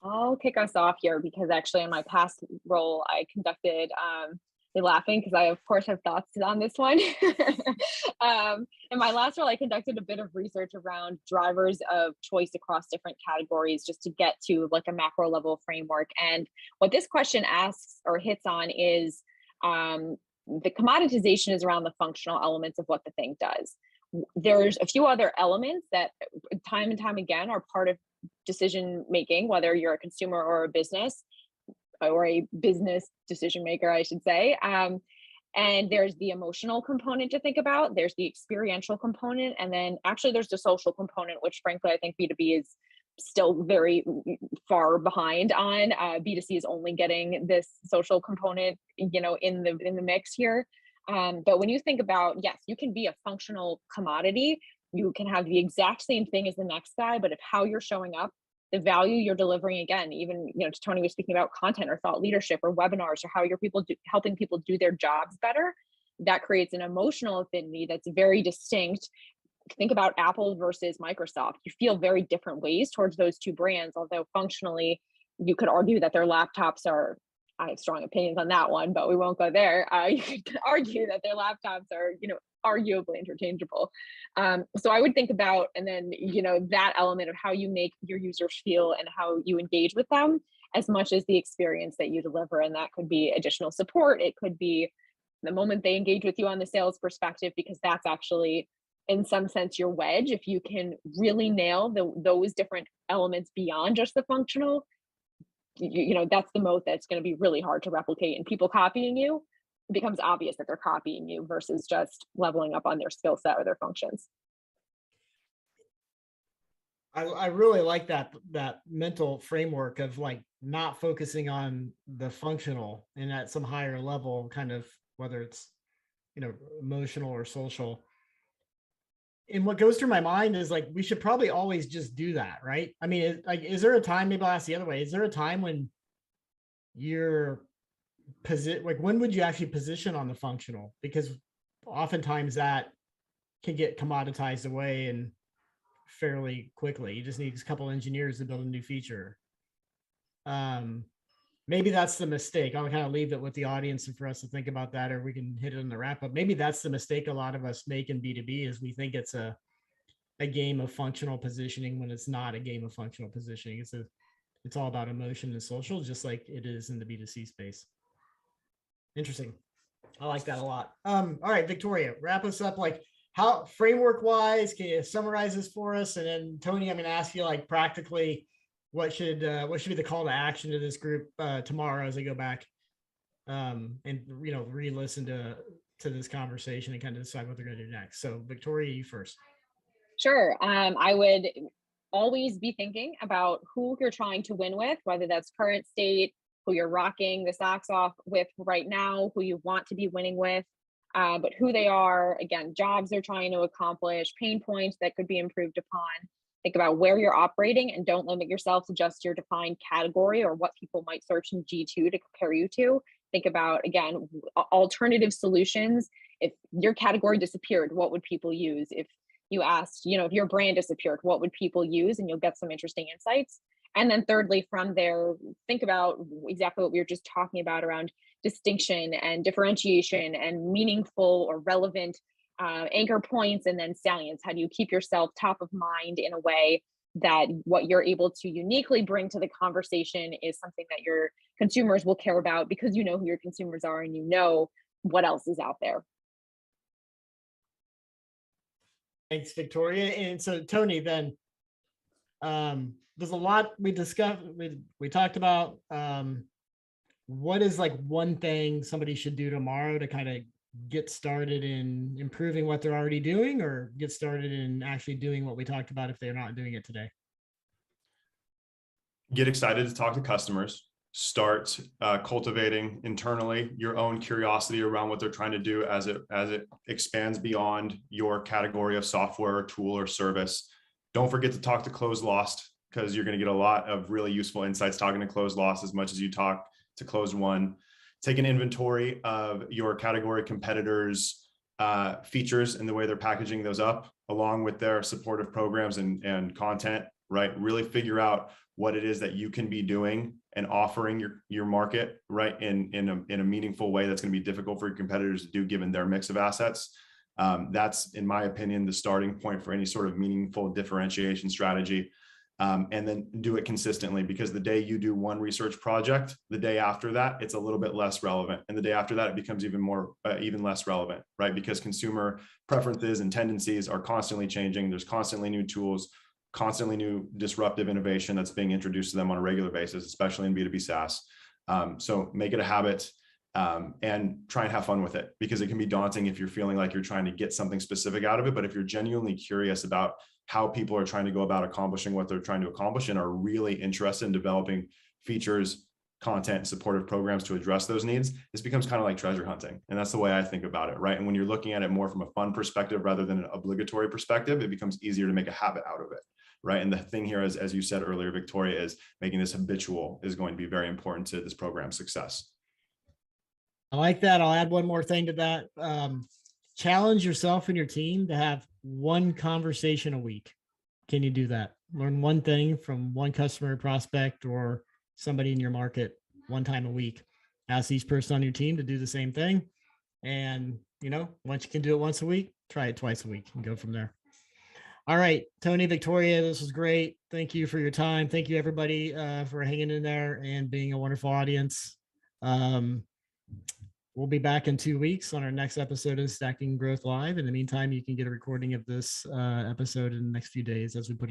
I'll kick us off here because actually in my past role, I conducted, you're laughing because I of course have thoughts on this one. In my last role, I conducted a bit of research around drivers of choice across different categories just to get to like a macro level framework. And what this question asks or hits on is the commoditization is around the functional elements of what the thing does. There's a few other elements that time and time again are part of decision making, whether you're a consumer or a business decision maker, I should say. And there's the emotional component to think about, there's the experiential component, and then actually there's the social component, which frankly I think B2B is still very far behind on. B2C is only getting this social component, in the mix here. But when you think about, yes, you can be a functional commodity, you can have the exact same thing as the next guy, but if how you're showing up, the value you're delivering, again, even Tony was speaking about content or thought leadership or webinars or how you're helping people do their jobs better, that creates an emotional affinity that's very distinct. Think about Apple versus Microsoft. You feel very different ways towards those two brands, although functionally you could argue that their laptops are, I have strong opinions on that one, but we won't go there. You could argue that their laptops are, arguably interchangeable. So I would think about, and then, that element of how you make your users feel and how you engage with them as much as the experience that you deliver. And that could be additional support. It could be the moment they engage with you on the sales perspective, because that's actually, in some sense, your wedge. If you can really nail those different elements beyond just the functional, that's the moat that's going to be really hard to replicate. And people copying you, it becomes obvious that they're copying you versus just leveling up on their skill set or their functions. I really like that mental framework of like not focusing on the functional and at some higher level, kind of whether it's emotional or social. And what goes through my mind is like, we should probably always just do that, right? I mean, is there a time, maybe I'll ask the other way, is there a time when you're like, when would you actually position on the functional? Because oftentimes that can get commoditized away and fairly quickly. You just need a couple engineers to build a new feature. Maybe that's the mistake. I'll kind of leave it with the audience and for us to think about that, or we can hit it in the wrap up. Maybe that's the mistake a lot of us make in B2B, is we think it's a game of functional positioning when it's not a game of functional positioning. It's all about emotion and social, just like it is in the B2C space. Interesting. I like that a lot. All right, Victoria, wrap us up. Like, how framework wise, can you summarize this for us? And then Tony, I'm going to ask you like practically, what should be the call to action to this group tomorrow as they go back and re-listen to this conversation and kind of decide what they're going to do next. So Victoria, you first. Sure. I would always be thinking about who you're trying to win with, whether that's current state, who you're rocking the socks off with right now, who you want to be winning with, but who they are, again, jobs they're trying to accomplish, pain points that could be improved upon. Think about where you're operating and don't limit yourself to just your defined category or what people might search in G2 to compare you to. Think about, again, alternative solutions. If your category disappeared, what would people use? If you asked, if your brand disappeared, what would people use? And you'll get some interesting insights. And then thirdly, from there, think about exactly what we were just talking about around distinction and differentiation and meaningful or relevant anchor points, and then salience. How do you keep yourself top of mind in a way that what you're able to uniquely bring to the conversation is something that your consumers will care about, because you know who your consumers are and you know what else is out there. Thanks, Victoria. And so Tony, then there's a lot we discussed, we talked about. What is like one thing somebody should do tomorrow to kind of get started in improving what they're already doing, or get started in actually doing what we talked about if they're not doing it today? Get excited to talk to customers. Start cultivating internally your own curiosity around what they're trying to do as it expands beyond your category of software, tool, or service. Don't forget to talk to closed lost, because you're going to get a lot of really useful insights talking to closed lost as much as you talk to closed won. Take an inventory of your category competitors' features and the way they're packaging those up, along with their supportive programs and content right? Really figure out what it is that you can be doing and offering your market, right, in a meaningful way that's going to be difficult for your competitors to do given their mix of assets. That's, in my opinion, the starting point for any sort of meaningful differentiation strategy. And then do it consistently, because the day you do one research project, the day after that, it's a little bit less relevant. And the day after that, it becomes even less relevant, right? Because consumer preferences and tendencies are constantly changing. There's constantly new tools, constantly new disruptive innovation that's being introduced to them on a regular basis, especially in B2B SaaS. So make it a habit. And try and have fun with it, because it can be daunting if you're feeling like you're trying to get something specific out of it. But if you're genuinely curious about how people are trying to go about accomplishing what they're trying to accomplish and are really interested in developing features, content, supportive programs to address those needs, this becomes kind of like treasure hunting. And that's the way I think about it, right? And when you're looking at it more from a fun perspective rather than an obligatory perspective, it becomes easier to make a habit out of it, right? And the thing here is, as you said earlier, Victoria, is making this habitual is going to be very important to this program's success. I like that. I'll add one more thing to that. Challenge yourself and your team to have one conversation a week. Can you do that? Learn one thing from one customer, prospect, or somebody in your market one time a week. Ask each person on your team to do the same thing. And, once you can do it once a week, try it twice a week and go from there. All right, Tony, Victoria, this was great. Thank you for your time. Thank you, everybody, for hanging in there and being a wonderful audience. We'll be back in 2 weeks on our next episode of Stacking Growth Live. In the meantime, you can get a recording of this episode in the next few days as we put it